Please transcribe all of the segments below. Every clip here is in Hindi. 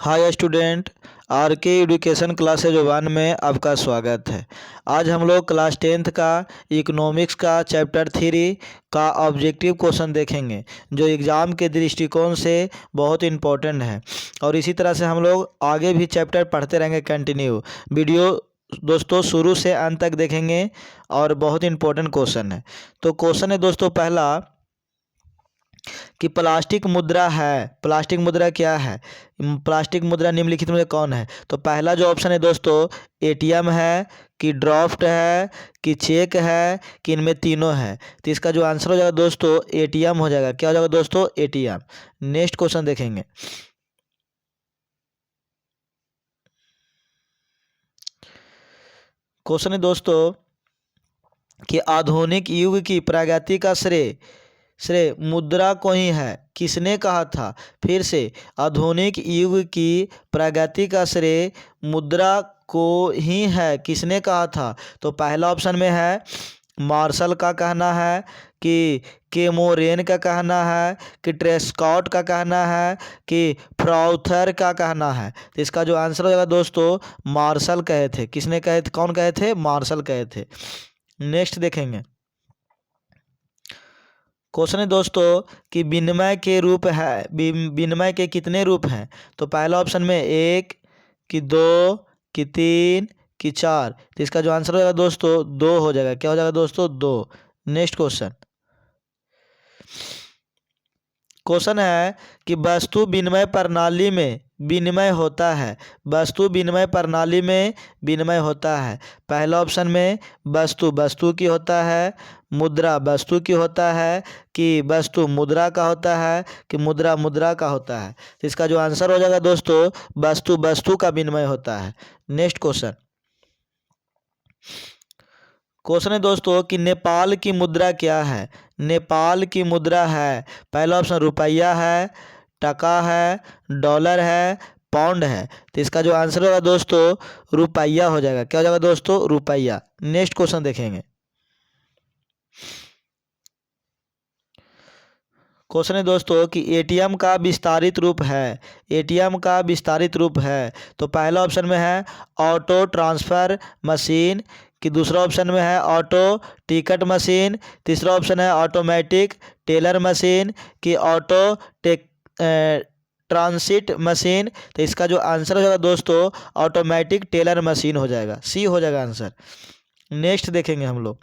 Hi student. आर के एजुकेशन क्लासेज वन में आपका स्वागत है। आज हम लोग क्लास 10th का इकोनॉमिक्स का चैप्टर 3 का ऑब्जेक्टिव क्वेश्चन देखेंगे, जो एग्ज़ाम के दृष्टिकोण से बहुत इम्पोर्टेंट है। और इसी तरह से हम लोग आगे भी चैप्टर पढ़ते रहेंगे कंटिन्यू। वीडियो दोस्तों शुरू से अंत तक देखेंगे और बहुत इम्पोर्टेंट क्वेश्चन है। तो क्वेश्चन है दोस्तों पहला कि प्लास्टिक मुद्रा है। प्लास्टिक मुद्रा क्या है? प्लास्टिक मुद्रा निम्नलिखित में कौन है? तो पहला जो ऑप्शन है दोस्तों एटीएम है, कि ड्राफ्ट है, कि चेक है, कि इनमें तीनों है। तो इसका जो आंसर हो जाएगा दोस्तों एटीएम हो जाएगा। क्या हो जाएगा दोस्तों? एटीएम। नेक्स्ट क्वेश्चन देखेंगे। क्वेश्चन है दोस्तों कि आधुनिक युग की प्रगति का श्रेय मुद्रा को ही है। किसने कहा था? फिर से, आधुनिक युग की प्रगति का श्रेय मुद्रा को ही है। किसने कहा था? तो पहला ऑप्शन में है मार्शल का कहना है, कि केमोरेन का कहना है, कि ट्रेस्कॉट का कहना है, कि फ्राउथर का कहना है। तो इसका जो आंसर हो जाएगा दोस्तों मार्शल कहे थे। किसने कहे थे? कौन कहे थे? मार्शल कहे थे। नेक्स्ट देखेंगे। क्वेश्चन है दोस्तों कि विनिमय के रूप है, विनिमय के कितने रूप हैं? तो पहला ऑप्शन में 1, कि 2, कि 3, कि 4। तो इसका जो आंसर हो जाएगा दोस्तों 2 हो जाएगा। क्या हो जाएगा दोस्तों? 2। Next question. क्वेश्चन है कि वस्तु विनिमय प्रणाली में विनिमय होता है। वस्तु विनिमय प्रणाली में विनिमय होता है। पहला ऑप्शन में वस्तु की होता है, मुद्रा वस्तु की होता है, कि वस्तु मुद्रा का होता है, कि मुद्रा मुद्रा का होता है। तो इसका जो आंसर हो जाएगा दोस्तों वस्तु का विनिमय होता है। Next question. क्वेश्चन है दोस्तों कि नेपाल की मुद्रा क्या है? नेपाल की मुद्रा है, पहला ऑप्शन रुपया है, टका है, डॉलर है, पाउंड है। तो इसका जो आंसर होगा दोस्तों रुपया हो जाएगा। क्या हो जाएगा दोस्तों? रुपया। नेक्स्ट क्वेश्चन देखेंगे। क्वेश्चन है दोस्तों कि एटीएम का विस्तारित रूप है। एटीएम का विस्तारित रूप है। तो पहला ऑप्शन में है ऑटो ट्रांसफ़र मशीन, कि दूसरा ऑप्शन में है ऑटो टिकट मशीन, तीसरा ऑप्शन है ऑटोमेटिक टेलर मशीन, कि ऑटो टेक ट्रांसिट मशीन। तो इसका जो आंसर हो जाएगा दोस्तों ऑटोमेटिक टेलर मशीन हो जाएगा। सी हो जाएगा आंसर। नेक्स्ट देखेंगे हम लोग।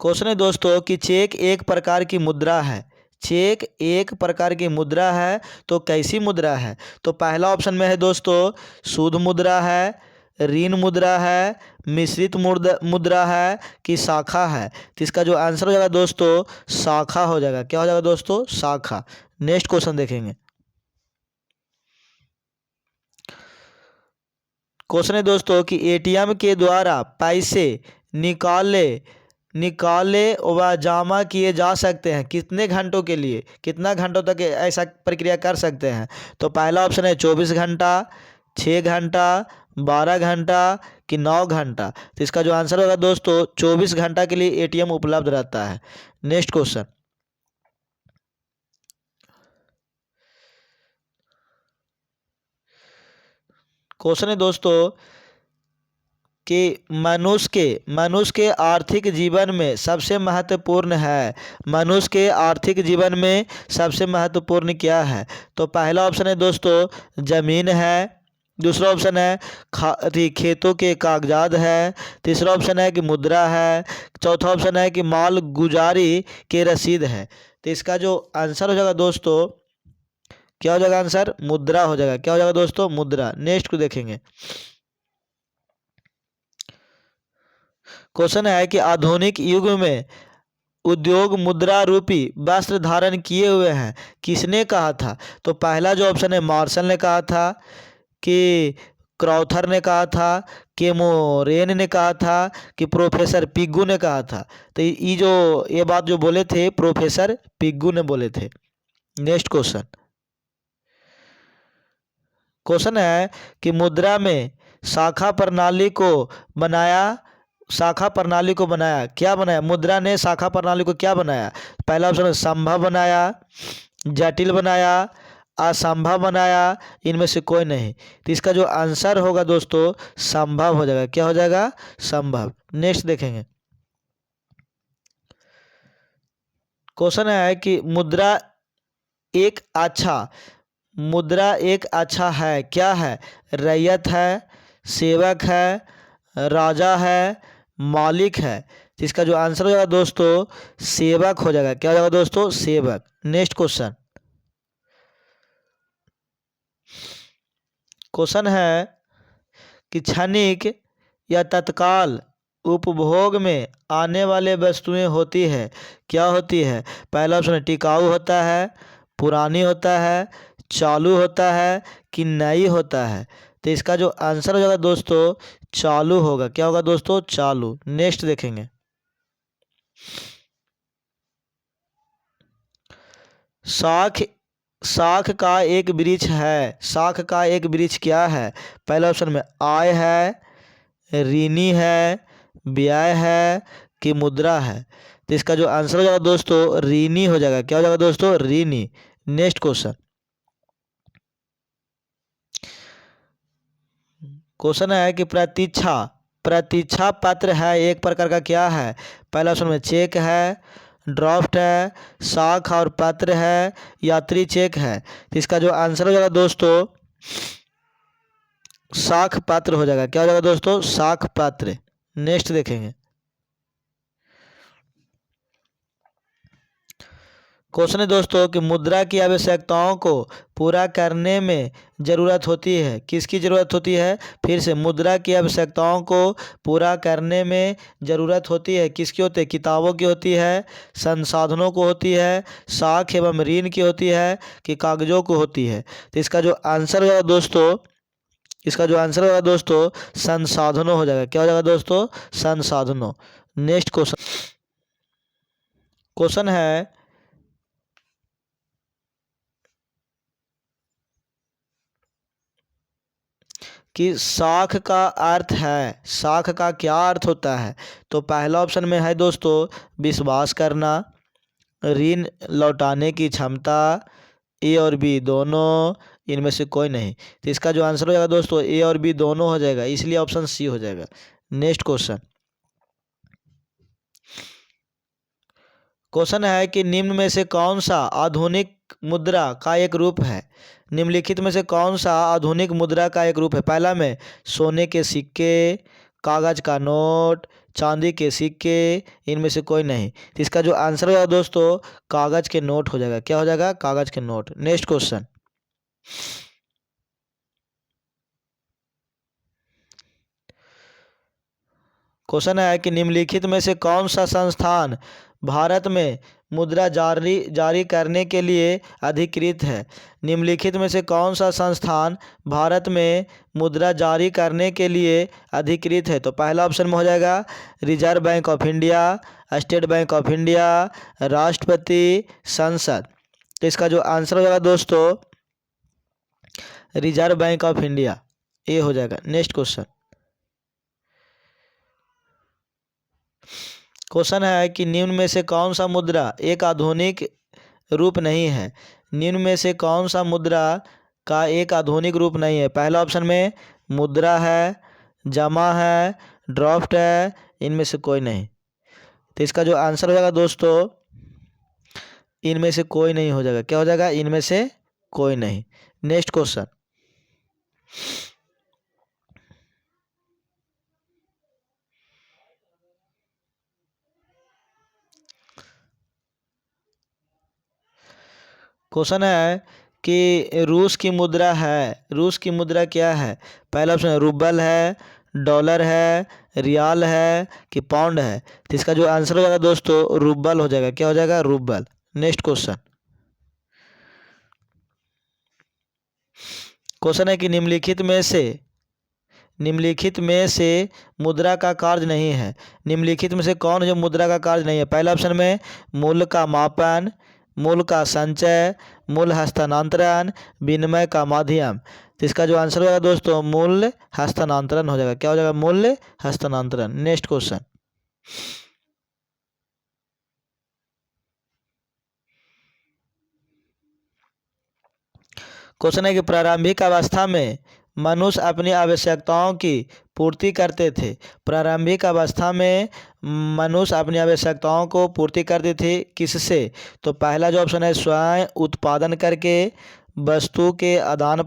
क्वेश्चन है दोस्तों कि चेक एक प्रकार की मुद्रा है। चेक एक प्रकार की मुद्रा है, तो कैसी मुद्रा है? तो पहला ऑप्शन में है दोस्तों शुद्ध मुद्रा है, ऋण मुद्रा है, मिश्रित मुद्रा है, कि शाखा है। तो इसका जो आंसर हो जाएगा दोस्तों शाखा हो जाएगा। क्या हो जाएगा दोस्तों? शाखा। नेक्स्ट क्वेश्चन देखेंगे। क्वेश्चन है दोस्तों कि एटीएम के द्वारा पैसे निकाले व जमा किए जा सकते हैं कितने घंटों के लिए? कितना घंटों तक ऐसा प्रक्रिया कर सकते हैं? तो पहला ऑप्शन है 24 घंटा, 6 घंटा, 12 घंटा, कि 9 घंटा। तो इसका जो आंसर होगा दोस्तों 24 घंटा के लिए एटीएम उपलब्ध रहता है। Next question. क्वेश्चन है दोस्तों कि मनुष्य के आर्थिक जीवन में सबसे महत्वपूर्ण है। मनुष्य के आर्थिक जीवन में सबसे महत्वपूर्ण क्या है? तो पहला ऑप्शन है दोस्तों ज़मीन है, दूसरा ऑप्शन है खेतों के कागजात है, तीसरा ऑप्शन है कि मुद्रा है, चौथा ऑप्शन है कि माल गुजारी के रसीद है। तो इसका जो आंसर हो जाएगा दोस्तों क्या हो जाएगा? आंसर मुद्रा हो जाएगा। क्या हो जाएगा दोस्तों? मुद्रा। नेक्स्ट को देखेंगे। क्वेश्चन है कि आधुनिक युग में उद्योग मुद्रा रूपी वस्त्र धारण किए हुए हैं। किसने कहा था? तो पहला जो ऑप्शन है मार्शल ने कहा था, कि क्रॉथर ने कहा था, केमोरेन ने कहा था, कि प्रोफेसर पिग्गू ने कहा था। तो ये बात जो बोले थे प्रोफेसर पिग्गू ने बोले थे। Next question. क्वेश्चन है कि मुद्रा में शाखा प्रणाली को बनाया। शाखा प्रणाली को बनाया, क्या बनाया? मुद्रा ने शाखा प्रणाली को क्या बनाया? पहला ऑप्शन है संभव बनाया, जटिल बनाया, असंभव बनाया, इनमें से कोई नहीं। तो इसका जो आंसर होगा दोस्तों संभव हो जाएगा। क्या हो जाएगा? संभव। नेक्स्ट देखेंगे। क्वेश्चन है कि एक अच्छा मुद्रा एक अच्छा है, क्या है? रैयत है, सेवक है, राजा है, मालिक है। तो इसका जो आंसर हो जाएगा दोस्तों सेवक हो जाएगा। क्या हो जाएगा दोस्तों? सेवक। Next question. क्वेश्चन है कि क्षणिक या तत्काल उपभोग में आने वाले वस्तुएं होती है, क्या होती है? पहला ऑप्शन है टिकाऊ होता है, पुरानी होता है, चालू होता है कि नई होता है। तो इसका जो आंसर हो जाएगा दोस्तों चालू होगा। क्या होगा दोस्तों? चालू। नेक्स्ट देखेंगे। साख साख का एक वृक्ष है, साख का एक वृक्ष क्या है? पहला ऑप्शन में आय है, ऋणी है, व्यय है कि मुद्रा है। तो इसका जो आंसर हो जाएगा दोस्तों ऋणी हो जाएगा। क्या हो जाएगा दोस्तों? ऋणी। Next question. क्वेश्चन है कि प्रतीक्षा प्रतीक्षा पत्र है एक प्रकार का, क्या है? पहला ऑप्शन में चेक है, ड्राफ्ट है, साख और पत्र है, यात्री चेक है। तो इसका जो आंसर हो जाएगा दोस्तों साख पत्र हो जाएगा। क्या हो जाएगा दोस्तों? साख पत्र। नेक्स्ट देखेंगे। क्वेश्चन है दोस्तों कि मुद्रा की आवश्यकताओं को पूरा करने में ज़रूरत होती है, किसकी ज़रूरत होती है? फिर से, मुद्रा की आवश्यकताओं को पूरा करने में ज़रूरत होती है, किसकी होती है? किताबों की होती है, संसाधनों को होती है, साख एवं ऋण की होती है कि कागजों को होती है। तो इसका जो आंसर होगा दोस्तों संसाधनों हो जाएगा। क्या हो जाएगा दोस्तों? संसाधनों। Next question. क्वेश्चन है कि साख का अर्थ है, साख का क्या अर्थ होता है? तो पहला ऑप्शन में है दोस्तों विश्वास करना, ऋण लौटाने की क्षमता, ए और बी दोनों, इनमें से कोई नहीं। तो इसका जो आंसर हो जाएगा दोस्तों ए और बी दोनों हो जाएगा, इसलिए ऑप्शन सी हो जाएगा। Next question. क्वेश्चन है कि निम्न में से कौन सा आधुनिक मुद्रा का एक रूप है? निम्नलिखित में से कौन सा आधुनिक मुद्रा का एक रूप है? पहला में सोने के सिक्के, कागज का नोट, चांदी के सिक्के, इनमें से कोई नहीं। तो इसका जो आंसर होगा दोस्तों कागज के नोट हो जाएगा। क्या हो जाएगा? कागज के नोट। Next question. क्वेश्चन है कि निम्नलिखित में से कौन सा संस्थान भारत में मुद्रा जारी जारी करने के लिए अधिकृत है? निम्नलिखित में से कौन सा संस्थान भारत में मुद्रा जारी करने के लिए अधिकृत है? तो पहला ऑप्शन में हो जाएगा reserve bank of India, state bank of India, राष्ट्रपति संसद। तो इसका जो आंसर हो जाएगा दोस्तों रिजर्व बैंक ऑफ इंडिया, ये हो जाएगा। Next question. क्वेश्चन है कि निम्न में से कौन सा मुद्रा एक आधुनिक रूप नहीं है? निम्न में से कौन सा मुद्रा का एक आधुनिक रूप नहीं है? पहला ऑप्शन में मुद्रा है, जमा है, ड्राफ्ट है, इनमें से कोई नहीं। तो इसका जो आंसर हो जाएगा दोस्तों इनमें से कोई नहीं हो जाएगा। क्या हो जाएगा? इनमें से कोई नहीं। Next question. क्वेश्चन है कि रूस की मुद्रा है, रूस की मुद्रा क्या है? पहला ऑप्शन है रूबल है, डॉलर है, रियाल है कि पाउंड है। तो इसका जो आंसर हो जाएगा दोस्तों रूबल हो जाएगा। क्या हो जाएगा? रूबल। Next question. क्वेश्चन है कि निम्नलिखित में से मुद्रा का कार्य नहीं है। निम्नलिखित में से कौन जो मुद्रा का कार्य नहीं है? पहला ऑप्शन में मूल्य का मापन, मूल्य का संचय, मूल्य हस्तांतरण, विनिमय का माध्यम। तो इसका जो आंसर होगा दोस्तों मूल्य हस्तांतरण हो जाएगा। क्या हो जाएगा? मूल्य हस्तांतरण। Next question. क्वेश्चन है कि प्रारंभिक अवस्था में मनुष्य अपनी आवश्यकताओं की पूर्ति करते थे। प्रारंभिक अवस्था में मनुष्य अपनी आवश्यकताओं को पूर्ति करते थे किससे? तो पहला जो ऑप्शन है स्वयं उत्पादन करके, वस्तु के आदान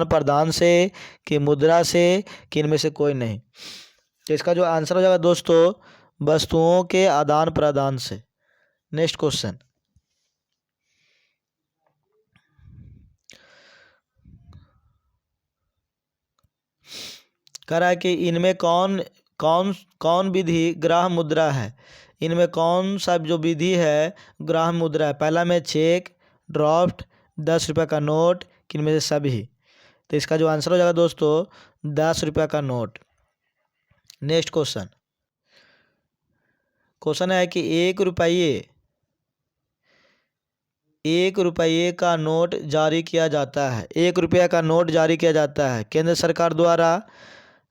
प्रदान से, कि मुद्रा से, कि इनमें से कोई नहीं। तो इसका जो आंसर हो जाएगा दोस्तों वस्तुओं के आदान प्रदान से। नेक्स्ट क्वेश्चन कह रहा है कि इनमें कौन कौन कौन विधि ग्राह्य मुद्रा है। इनमें कौन सा जो विधि है ग्राह्य मुद्रा है? पहला में चेक, ड्राफ्ट, 10 रुपये का नोट, कि इनमें से सभी। तो इसका जो आंसर हो जाएगा दोस्तों 10 रुपये का नोट। नेक्स्ट क्वेश्चन है कि 1 रुपये का नोट जारी किया जाता है। 1 रुपये का नोट जारी किया जाता है केंद्र सरकार द्वारा,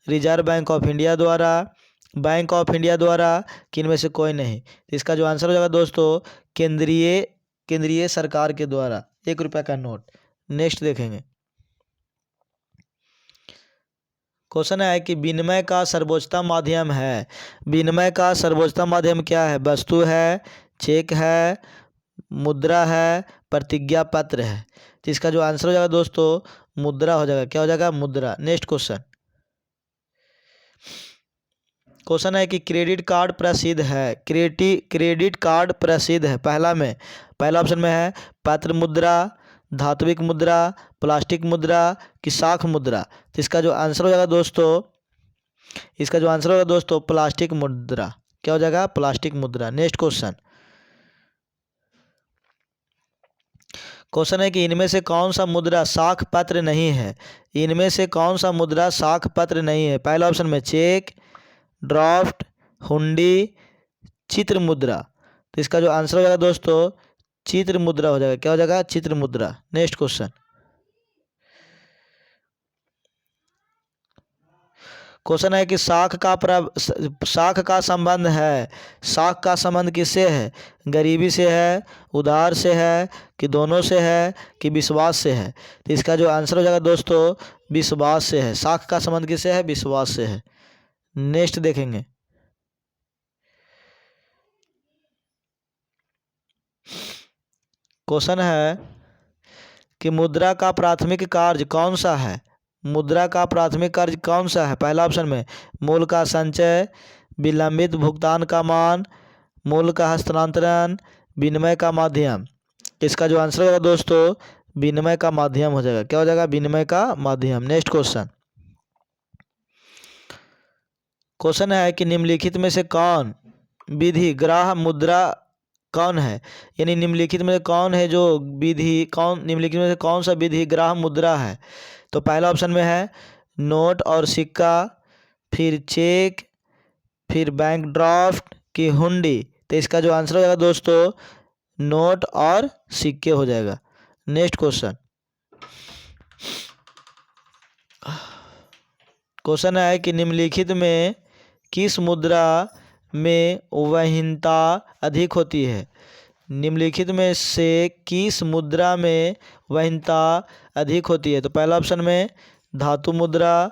रिजर्व बैंक ऑफ इंडिया द्वारा, बैंक ऑफ इंडिया द्वारा, कि इनमें से कोई नहीं। तो इसका जो आंसर हो जाएगा दोस्तों केंद्रीय सरकार के द्वारा 1 रुपये का नोट। नेक्स्ट देखेंगे क्वेश्चन है कि विनिमय का सर्वोच्चतम माध्यम है। विनिमय का सर्वोच्चतम माध्यम क्या है? वस्तु है, चेक है, मुद्रा है, प्रतिज्ञा पत्र है। तो इसका जो आंसर हो जाएगा दोस्तों मुद्रा हो जाएगा। क्या हो जाएगा? मुद्रा। नेक्स्ट क्वेश्चन है कि क्रेडिट कार्ड प्रसिद्ध है। क्रेडिट कार्ड प्रसिद्ध है। पहला ऑप्शन में है पत्र मुद्रा, धात्विक मुद्रा, प्लास्टिक मुद्रा, कि साख मुद्रा। तो इसका जो आंसर हो जाएगा दोस्तों प्लास्टिक मुद्रा। क्या हो जाएगा? प्लास्टिक मुद्रा। नेक्स्ट क्वेश्चन है कि इनमें से कौन सा मुद्रा साख पत्र नहीं है। इनमें से कौन सा मुद्रा साख पत्र नहीं है? पहला ऑप्शन में चेक, ड्राफ्ट, हुंडी, चित्र मुद्रा। तो इसका जो आंसर हो जाएगा दोस्तों चित्र मुद्रा हो जाएगा। क्या हो जाएगा? चित्र मुद्रा। नेक्स्ट क्वेश्चन है कि साख का संबंध है। साख का संबंध किससे है? गरीबी से है, उधार से है, कि दोनों से है, कि विश्वास से है। तो इसका जो आंसर हो जाएगा दोस्तों विश्वास से है। साख का संबंध किससे है? विश्वास से है। नेक्स्ट देखेंगे क्वेश्चन है कि मुद्रा का प्राथमिक कार्य कौन सा है। मुद्रा का प्राथमिक कार्य कौन सा है? पहला ऑप्शन में मूल का संचय, विलंबित भुगतान का मान, मूल का हस्तांतरण, विनिमय का माध्यम। इसका जो आंसर होगा दोस्तों विनिमय का माध्यम हो जाएगा। क्या हो जाएगा? विनिमय का माध्यम। नेक्स्ट क्वेश्चन है कि निम्नलिखित में से कौन विधि ग्राह्य मुद्रा कौन है? यानी निम्नलिखित में कौन है जो निम्नलिखित में से कौन सा विधि ग्राह्य मुद्रा है? तो पहला ऑप्शन में है नोट और सिक्का, फिर चेक, फिर बैंक ड्राफ्ट, की हुंडी। तो इसका जो आंसर हो जाएगा दोस्तों नोट और सिक्के हो जाएगा। नेक्स्ट क्वेश्चन है कि निम्नलिखित में किस मुद्रा में वहीनता अधिक होती है? निम्नलिखित में से किस मुद्रा में वहीनता अधिक होती है? तो पहला ऑप्शन में धातु मुद्रा,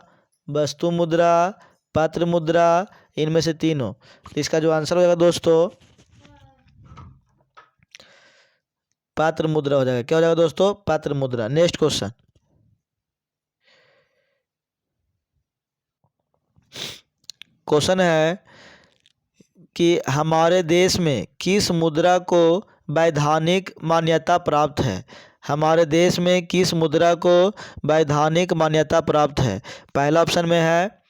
वस्तु मुद्रा, पत्र मुद्रा, इनमें से तीनों। तो इसका जो आंसर हो जाएगा दोस्तों पत्र मुद्रा हो जाएगा। क्या हो जाएगा दोस्तों? पत्र मुद्रा। नेक्स्ट क्वेश्चन है कि हमारे देश में किस मुद्रा को वैधानिक मान्यता प्राप्त है? हमारे देश में किस मुद्रा को वैधानिक मान्यता प्राप्त है? पहला ऑप्शन में है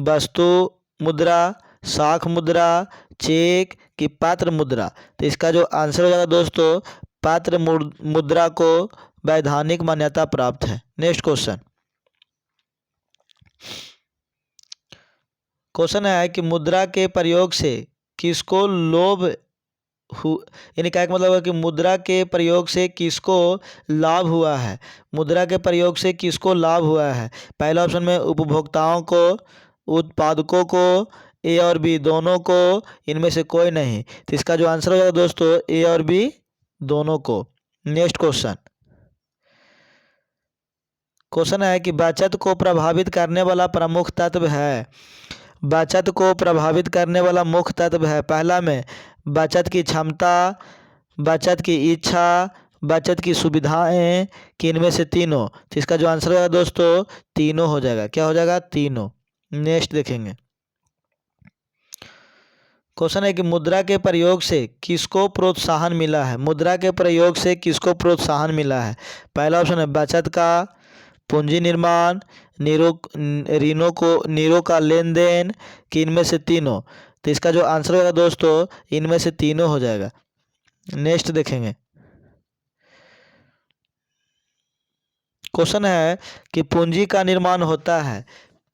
वस्तु मुद्रा, साख मुद्रा, चेक, की पात्र मुद्रा। तो इसका जो आंसर हो जाएगा दोस्तों पात्र मुद्रा को वैधानिक मान्यता प्राप्त है। नेक्स्ट क्वेश्चन है कि मुद्रा के प्रयोग से किसको यानी क्या मतलब है कि मुद्रा के प्रयोग से किसको लाभ हुआ है? मुद्रा के प्रयोग से किसको लाभ हुआ है? पहला ऑप्शन में उपभोक्ताओं को, उत्पादकों को, ए और बी दोनों को, इनमें से कोई नहीं। तो इसका जो आंसर हो जाएगा दोस्तों ए और बी दोनों को। नेक्स्ट क्वेश्चन है कि बचत को प्रभावित करने वाला प्रमुख तत्व है। बचत को प्रभावित करने वाला मुख्य तत्व है। पहला में बचत की क्षमता, बचत की इच्छा, बचत की सुविधाएं, कि इनमें से तीनों। तो इसका जो आंसर होगा दोस्तों तीनों हो जाएगा। क्या हो जाएगा? तीनों। नेक्स्ट देखेंगे। क्वेश्चन है कि मुद्रा के प्रयोग से किसको प्रोत्साहन मिला है? मुद्रा के प्रयोग से किसको प्रोत्साहन मिला है? पहला ऑप्शन है बचत का, पूंजी निर्माण, ऋणों का लेन देन, कि इनमें से तीनों। तो इसका जो आंसर होगा दोस्तों इनमें से तीनों हो जाएगा। नेक्स्ट देखेंगे। क्वेश्चन है कि पूंजी का निर्माण होता है,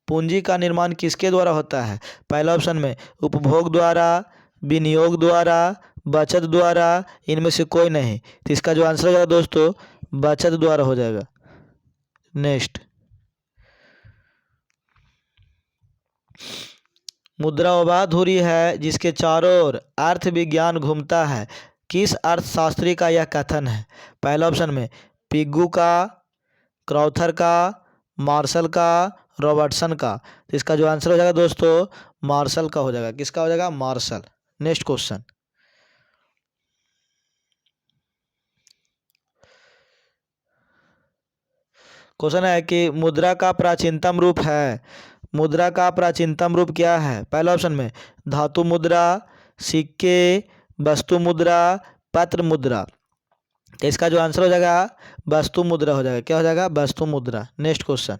पूंजी का निर्माण किसके द्वारा होता है? पहला ऑप्शन में उपभोग द्वारा, विनियोग द्वारा, बचत द्वारा, इनमें से कोई नहीं। तो इसका जो आंसर होगा दोस्तों बचत द्वारा हो जाएगा। नेक्स्ट। मुद्रा वह धुरी है जिसके चारों ओर अर्थ विज्ञान घूमता है। किस अर्थशास्त्री का यह कथन है? पहला ऑप्शन में पिग्गू का, क्रॉथर का, मार्शल का, रॉबर्टसन का। तो इसका जो आंसर हो जाएगा दोस्तों मार्शल का हो जाएगा। किसका हो जाएगा? मार्शल। Next question. क्वेश्चन है कि मुद्रा का प्राचीनतम रूप है। मुद्रा का प्राचीनतम रूप क्या है? पहला ऑप्शन में धातु मुद्रा, सिक्के, वस्तु मुद्रा, पत्र मुद्रा। तो इसका जो आंसर हो जाएगा वस्तु मुद्रा हो जाएगा। क्या हो जाएगा? वस्तु मुद्रा। Next question.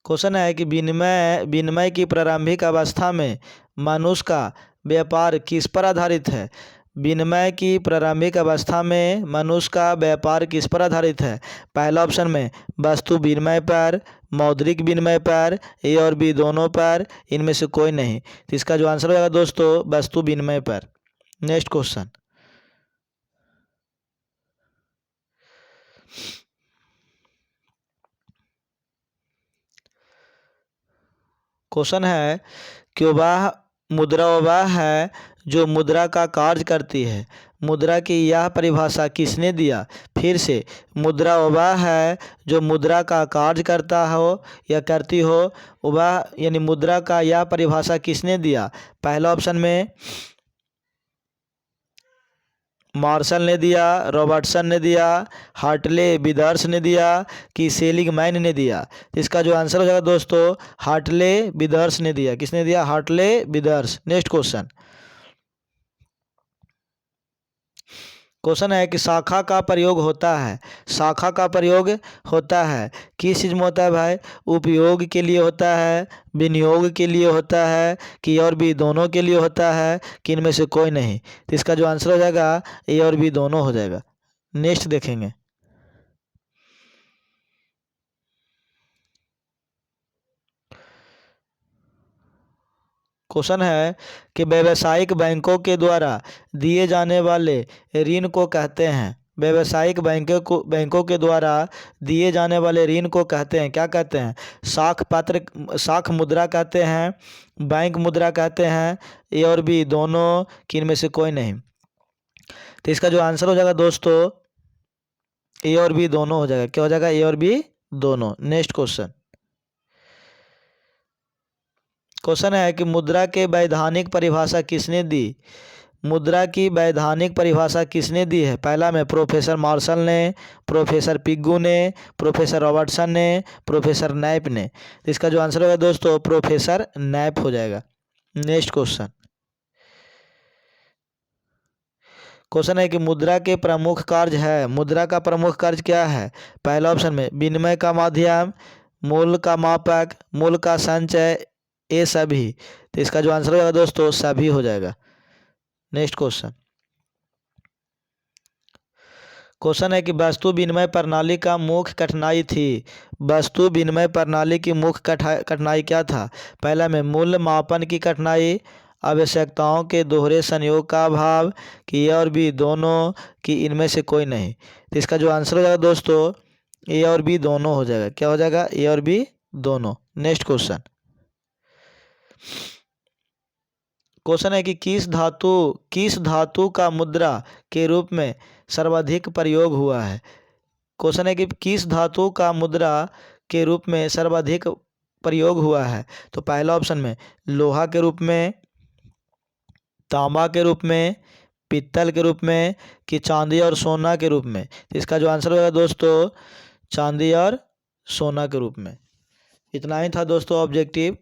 क्वेश्चन है कि विनिमय विनिमय की प्रारंभिक अवस्था में मनुष्य का व्यापार किस पर आधारित है? विनिमय की प्रारंभिक अवस्था में मनुष्य का व्यापार किस पर आधारित है? पहला ऑप्शन में वस्तु विनिमय पर, मौद्रिक विनिमय पर, ए और बी दोनों पर, इनमें से कोई नहीं। तो इसका जो आंसर होगा दोस्तों वस्तु विनिमय पर। Next question. क्वेश्चन है कि वह मुद्रा वह है जो मुद्रा का कार्य करती है। मुद्रा की यह परिभाषा किसने दिया? फिर से मुद्रा वह है जो मुद्रा का कार्य करता हो या करती हो। वह यानी मुद्रा का यह परिभाषा किसने दिया? पहला ऑप्शन में मार्शल ने दिया, रॉबर्टसन ने दिया, हार्टले विदर्स ने दिया, कि सेलिगमैन ने दिया। तो इसका जो आंसर हो जाएगा दोस्तों हार्टले विदर्स ने दिया। किसने दिया? Hartley withers. Next question. Question है कि शाखा का प्रयोग होता है, शाखा का प्रयोग होता है किस चीज़ में होता है भाई? उपयोग के लिए होता है, विनियोग के लिए होता है, कि और भी दोनों के लिए होता है, कि इनमें से कोई नहीं। तो इसका जो आंसर हो जाएगा ए और बी दोनों हो जाएगा। नेक्स्ट देखेंगे। क्वेश्चन है कि व्यावसायिक बैंकों के द्वारा दिए जाने वाले ऋण को कहते हैं। व्यावसायिक बैंकों के द्वारा दिए जाने वाले ऋण को कहते हैं, क्या कहते हैं? साख मुद्रा कहते हैं, बैंक मुद्रा कहते हैं, ए और बी दोनों, कि इनमें से कोई नहीं। तो इसका जो आंसर हो जाएगा दोस्तों ए और बी दोनों हो जाएगा। क्या हो जाएगा? ए और बी दोनों। Next question. क्वेश्चन है कि मुद्रा के वैधानिक परिभाषा किसने दी? मुद्रा की वैधानिक परिभाषा किसने दी है? पहला में प्रोफेसर मार्शल ने, प्रोफेसर पिग्गू ने, प्रोफेसर रॉबर्टसन ने, प्रोफेसर नैप ने। तो इसका जो आंसर होगा दोस्तों प्रोफेसर नैप हो जाएगा। Next question. क्वेश्चन है कि मुद्रा के प्रमुख कार्य है। मुद्रा का प्रमुख कार्य क्या है? पहला ऑप्शन में विनिमय का माध्यम, मूल्य का मापक, मूल्य का संचय, ये सभी। तो इसका जो आंसर होगा दोस्तों सभी हो जाएगा। Next question. क्वेश्चन है कि वस्तु विनिमय प्रणाली का मुख्य कठिनाई थी। वस्तु विनिमय प्रणाली की मुख्य कठिनाई क्या था? पहला में मूल्य मापन की कठिनाई, आवश्यकताओं के दोहरे संयोग का अभाव, कि ए और बी दोनों, कि इनमें से कोई नहीं। तो इसका जो आंसर हो जाएगा दोस्तों ए और बी दोनों हो जाएगा। क्या हो जाएगा? ए और बी दोनों। Next question. क्वेश्चन है कि किस धातु का मुद्रा के रूप में सर्वाधिक प्रयोग हुआ है। क्वेश्चन है कि किस धातु का मुद्रा के रूप में सर्वाधिक प्रयोग हुआ है। तो पहला ऑप्शन में लोहा के रूप में, तांबा के रूप में, पित्तल के रूप में, कि चांदी और सोना के रूप में। तो इसका जो आंसर होगा दोस्तों चांदी और सोना के रूप में। इतना ही था दोस्तों ऑब्जेक्टिव।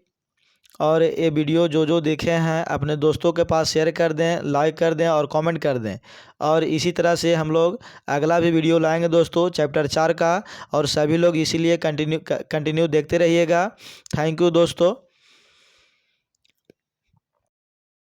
और ये वीडियो जो देखे हैं अपने दोस्तों के पास शेयर कर दें, लाइक कर दें और कमेंट कर दें। और इसी तरह से हम लोग अगला भी वीडियो लाएंगे दोस्तों चैप्टर 4 का, और सभी लोग इसीलिए कंटिन्यू देखते रहिएगा। थैंक यू दोस्तों।